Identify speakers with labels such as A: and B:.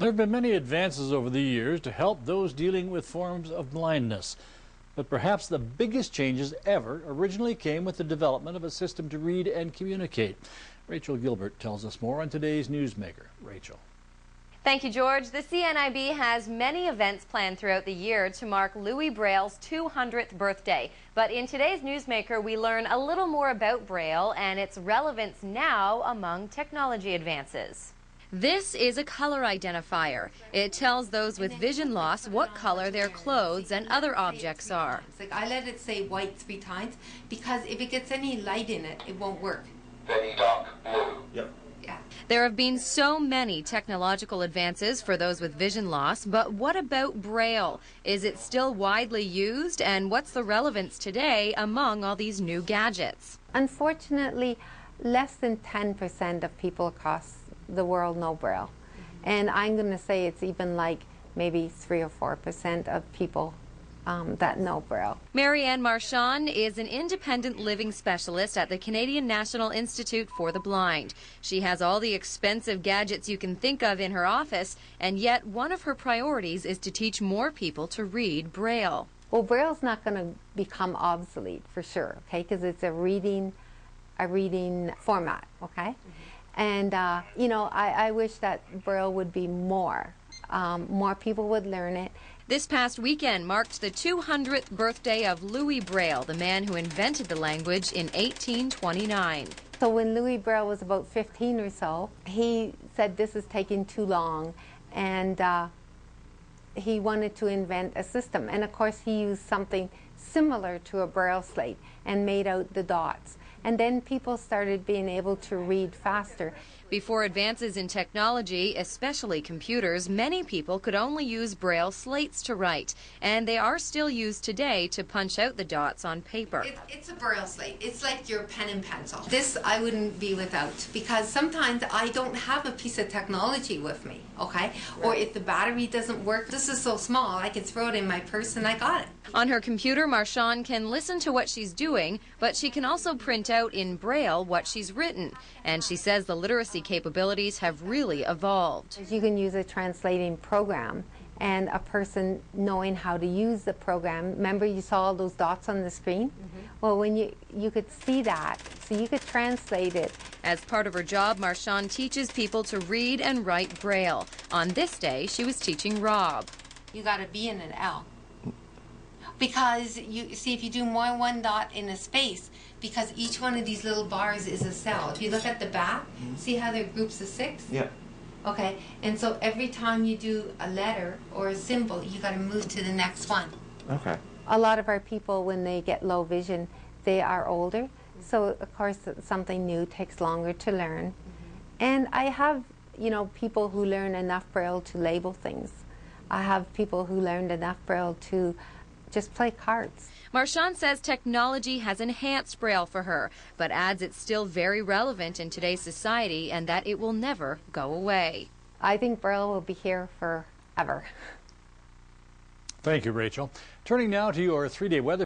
A: There have been many advances over the years to help those dealing with forms of blindness. But perhaps the biggest changes ever originally came with the development of a system to read and communicate. Rachel Gilbert tells us more on today's Newsmaker. Rachel.
B: Thank you, George. The CNIB has many events planned throughout the year to mark Louis Braille's 200th birthday. But in today's Newsmaker, we learn a little more about Braille and its relevance now among technology advances. This is a color identifier. It tells those with vision loss what color their clothes and other objects are.
C: Like I let it say white 3 times because if it gets any light in it, it won't work.
D: Very dark blue.
C: Yep. Yeah.
B: There have been so many technological advances for those with vision loss, but what about Braille? Is it still widely used, and what's the relevance today among all these new gadgets?
E: Unfortunately, less than 10% of people across the world know Braille. And I'm going to say it's even like maybe 3 or 4% of people that know Braille.
B: Marianne Marchand is an independent living specialist at the Canadian National Institute for the Blind. She has all the expensive gadgets you can think of in her office, and yet one of her priorities is to teach more people to read Braille.
E: Well, Braille's not going to become obsolete for sure, okay, because it's a reading format, okay? And, you know, I wish that Braille would be more people would learn it.
B: This past weekend marked the 200th birthday of Louis Braille, the man who invented the language in 1829.
E: So when Louis Braille was about 15 or so, he said this is taking too long, and he wanted to invent a system. And of course he used something similar to a Braille slate and made out the dots. And then people started being able to read faster.
B: Before advances in technology, especially computers, many people could only use Braille slates to write, and they are still used today to punch out the dots on paper.
C: It's a Braille slate. It's like your pen and pencil. This I wouldn't be without, because sometimes I don't have a piece of technology with me, okay? Right. Or if the battery doesn't work, this is so small, I can throw it in my purse and I got it.
B: On her computer, Marchand can listen to what she's doing, but she can also print out in Braille what she's written. And she says the literacy capabilities have really evolved.
E: You can use a translating program, and a person knowing how to use the program. Remember you saw all those dots on the screen? Well, when you could see that, so you could translate it.
B: As part of her job, Marchand teaches people to read and write Braille. On this day, she was teaching Rob.
C: You got a B and an L. Because you see, if you do more one dot in a space, because each one of these little bars is a cell. If you look at the back, see how they're groups of 6?
D: Yeah.
C: Okay, and so every time you do a letter or a symbol, you got to move to the next one.
D: Okay.
E: A lot of our people, when they get low vision, they are older. So of course something new takes longer to learn. And I have, you know, people who learn enough Braille to label things. I have people who learned enough Braille to just play cards.
B: Marchand says technology has enhanced Braille for her, but adds it's still very relevant in today's society and that it will never go away.
E: I think Braille will be here forever.
A: Thank you, Rachel. Turning now to your 3-day weather.